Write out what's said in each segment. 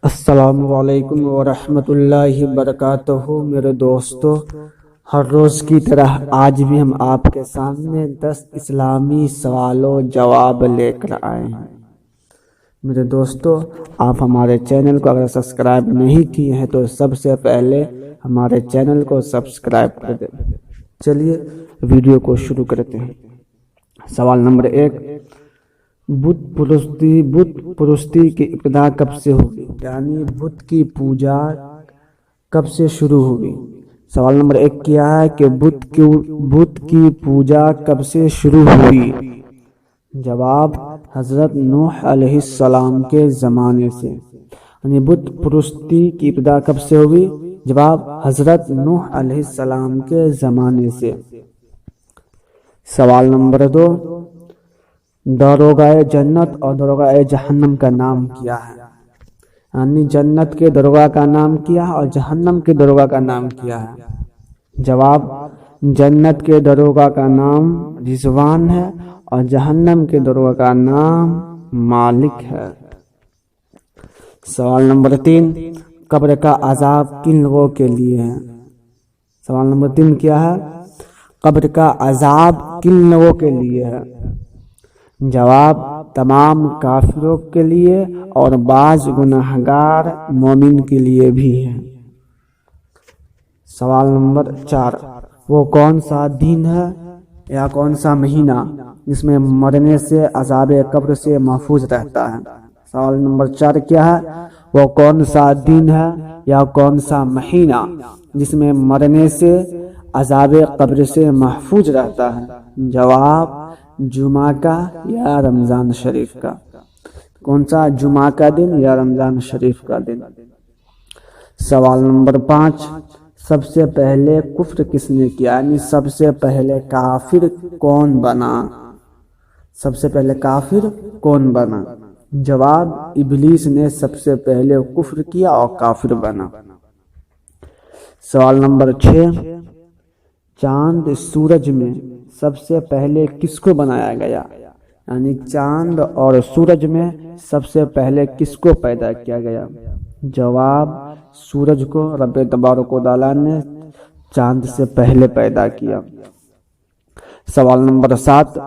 السلام علیکم ورحمۃ اللہ وبرکاتہ۔ میرے دوستو، ہر روز کی طرح آج بھی ہم آپ کے سامنے 10 اسلامی سوال و جواب لے کر آئے ہیں۔ میرے دوستو، آپ ہمارے چینل کو اگر سبسکرائب نہیں کیے ہیں تو سب سے پہلے ہمارے چینل کو سبسکرائب کر دیں۔ چلیے ویڈیو کو شروع کرتے ہیں۔ سوال نمبر 1، بت پرستی کی ابتدا کب سے ہوئی؟ یعنی بت کی پوجا کب سے شروع ہوئی؟ سوال نمبر 1 کیا ہے کہ بت کی پوجا کب سے شروع ہوئی؟ جواب، حضرت نوح علیہ السلام کے زمانے سے۔ یعنی بت پرستی کی ابتدا کب سے ہوئی؟ جواب، حضرت نوح علیہ السلام کے زمانے سے۔ سوال نمبر 2، داروغہ جنت اور داروغہ جہنم کا نام کیا ہے؟ یعنی جنت کے داروغہ کا نام کیا ہے اور جہنم کے داروغہ کا نام کیا ہے؟ جواب، جنت کے داروغہ کا نام رضوان ہے اور جہنم کے داروغہ کا نام مالک ہے۔ سوال نمبر 3، قبر کا عذاب کن لوگوں کے لیے ہے؟ سوال نمبر 3 کیا ہے؟ قبر کا عذاب کن لوگوں کے لیے ہے؟ جواب، تمام کافروں کے لیے اور بعض گناہگار مومن کے لیے بھی ہے۔ سوال نمبر 4، وہ کون سا دن ہے یا کون سا مہینہ جس میں مرنے سے عذاب قبر سے محفوظ رہتا ہے؟ سوال نمبر 4 کیا ہے؟ وہ کون سا دن ہے یا کون سا مہینہ جس میں مرنے سے عذاب قبر سے محفوظ رہتا ہے؟ جواب، جمعہ کا یا رمضان شریف کا۔ کون سا؟ جمعہ کا دن یا رمضان شریف کا دن۔ سوال نمبر 5، سب سے پہلے کفر کس نے کیا؟ یعنی سب سے پہلے کافر کون بنا؟ سب سے پہلے کافر کون بنا؟ جواب، ابلیس نے سب سے پہلے کفر کیا اور کافر بنا۔ سوال نمبر 6، چاند سورج میں سب سے پہلے کس کو بنایا گیا؟ یعنی چاند اور سورج میں سب سے پہلے کس کو پیدا کیا گیا؟ جواب، سورج کو رب تبارک و تعالیٰ نے چاند سے پہلے پیدا کیا۔ سوال نمبر 7،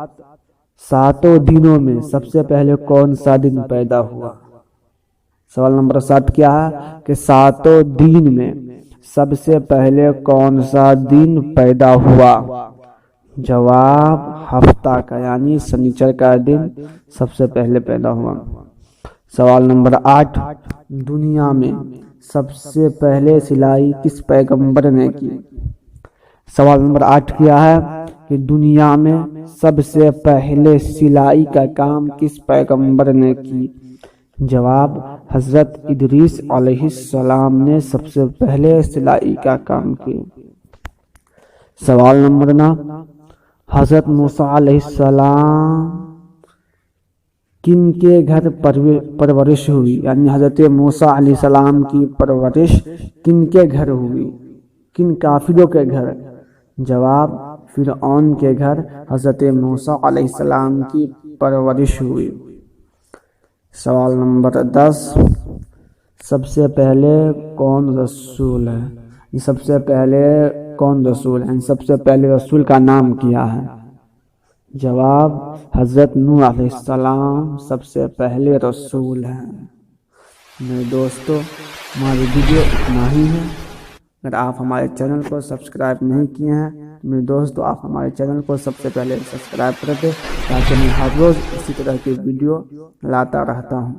ساتوں دنوں میں سب سے پہلے کون سا دن پیدا ہوا؟ سوال نمبر 7 کیا ہے کہ ساتوں دن میں سب سے پہلے کون سا دن پیدا ہوا؟ جواب، ہفتہ کا یعنی سنیچر کا دن سب سے پہلے پیدا ہوا۔ سوال نمبر 8، دنیا میں سب سے پہلے سلائی کس پیغمبر نے کی؟ سوال نمبر 8 کیا ہے کہ دنیا میں سب سے پہلے سلائی کا کام کس پیغمبر نے کی؟ جواب، حضرت ادریس علیہ السلام نے سب سے پہلے سلائی کا کام کیا۔ سوال نمبر 9، حضرت موسیٰ علیہ السلام کن کے گھر پرورش ہوئی؟ یعنی حضرت موسیٰ علیہ السلام کی پرورش کن کے گھر ہوئی؟ کن کافروں کے گھر؟ جواب، فرعون کے گھر حضرت موسیٰ علیہ السلام کی پرورش ہوئی۔ سوال نمبر 10، سب سے پہلے کون رسول ہے؟ سب سے پہلے کون رسول ہے؟ سب سے پہلے رسول کا نام کیا ہے؟ جواب، حضرت نوح علیہ السلام سب سے پہلے رسول ہیں۔ میرے دوستو، ہماری ویڈیو اتنا ہی ہے۔ اگر آپ ہمارے چینل کو سبسکرائب نہیں کیے ہیں میرے دوستو، آپ ہمارے چینل کو سب سے پہلے سبسکرائب کر دیں تاکہ میں ہر روز اسی طرح کی ویڈیو لاتا رہتا ہوں۔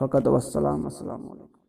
فقط والسلام، السلام علیکم۔